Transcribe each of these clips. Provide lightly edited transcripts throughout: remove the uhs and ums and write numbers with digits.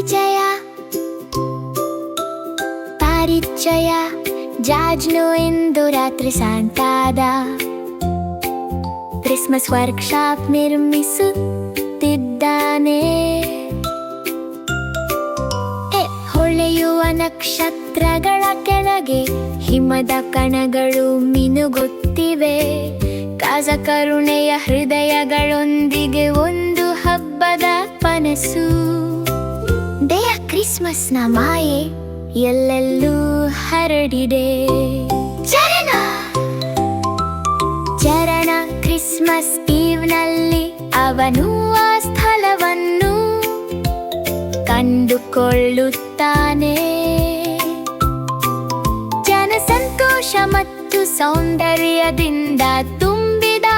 ಪರಿಚಯ ಪರಿಚಯ ಜಾಜ್ನು ಇಂದು ರಾತ್ರಿ ಸಾಂತಾದ ಕ್ರಿಸ್ಮಸ್ ವರ್ಕ್ಶಾಪ್ ನಿರ್ಮಿಸುತ್ತಿದ್ದಾನೆ. ಹೊಳೆಯುವ ನಕ್ಷತ್ರಗಳ ಕೆಳಗೆ ಹಿಮದ ಕಣಗಳು ಮಿನುಗುತ್ತಿವೆ. ಕಾಸಕರುಣೆಯ ಹೃದಯಗಳೊಂದಿಗೆ ಒಂದು ಹಬ್ಬದ ಕನಸು. ದೇಹ ಕ್ರಿಸ್ಮಸ್ನ ಮಾಯೆ ಎಲ್ಲೆಲ್ಲೂ ಹರಡಿದೆ. ಚರಣ ಕ್ರಿಸ್ಮಸ್ ಈವ್ನಲ್ಲಿ ಅವನು ಆ ಸ್ಥಳವನ್ನು ಕಂಡುಕೊಳ್ಳುತ್ತಾನೆ. ಜನ ಸಂತೋಷ ಮತ್ತು ಸೌಂದರ್ಯದಿಂದ ತುಂಬಿದ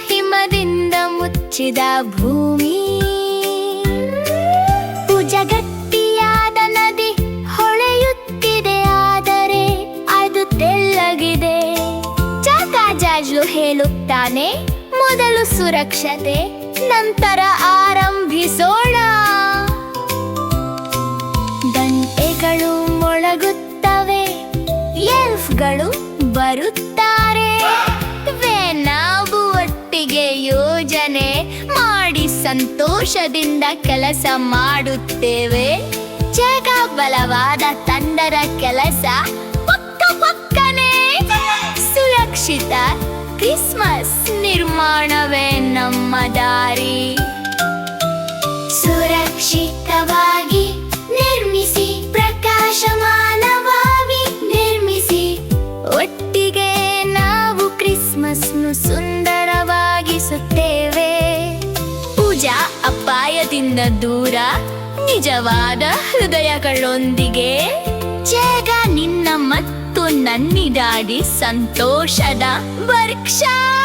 ಹಿಮದಿಂದ ಮುಚ್ಚಿದ ಭೂಮಿ. ಭುಜಗಟ್ಟಿಯಾದ ನದಿ ಹೊಳೆಯುತ್ತಿದೆ, ಆದರೆ ಅದು ತೆಳ್ಳಗಿದೆ. ಜಾಜ್ಲು ಹೇಳುತ್ತಾನೆ, ಮೊದಲು ಸುರಕ್ಷತೆ, ನಂತರ ಆರಂಭಿಸೋಣ. ಗಂಟೆಗಳು ಮೊಳಗುತ್ತವೆ, ಎಲ್ಫ್ಗಳು ಬರುತ್ತಾರೆ. ನಾವು ಒಟ್ಟಿಗೆ ಯೋಜನೆ ಮಾಡಿ ಸಂತೋಷದಿಂದ ಕೆಲಸ ಮಾಡುತ್ತೇವೆ. ಜಗ ಬಲವಾದ ತಂಡದ ಕೆಲಸ, ಪಕ್ಕನೆ ಸುರಕ್ಷಿತ ಕ್ರಿಸ್ಮಸ್ ನಿರ್ಮಾಣವೇ ನಮ್ಮ ದಾರಿ. ಸುರಕ್ಷಿತವಾಗಿ ನಿರ್ಮಿಸಿ, ಪ್ರಕಾಶಮಾನವಾಗಿ ನಿರ್ಮಿಸಿ, ಒಟ್ಟಿಗೆ ನಾವು ಕ್ರಿಸ್ಮಸ್ನು ಸುಂದರವಾಗಿಸುತ್ತೇವೆ. ಪೂಜಾ ಅಪಾಯದಿಂದ ದೂರ, ನಿಜವಾದ ಹೃದಯಗಳೊಂದಿಗೆ. ಜಗ ನಿನ್ನ ಮತ್ತು ನನ್ನಿದಾಡಿ ಸಂತೋಷದ ವರ್ಕ್ಶಾಪ್.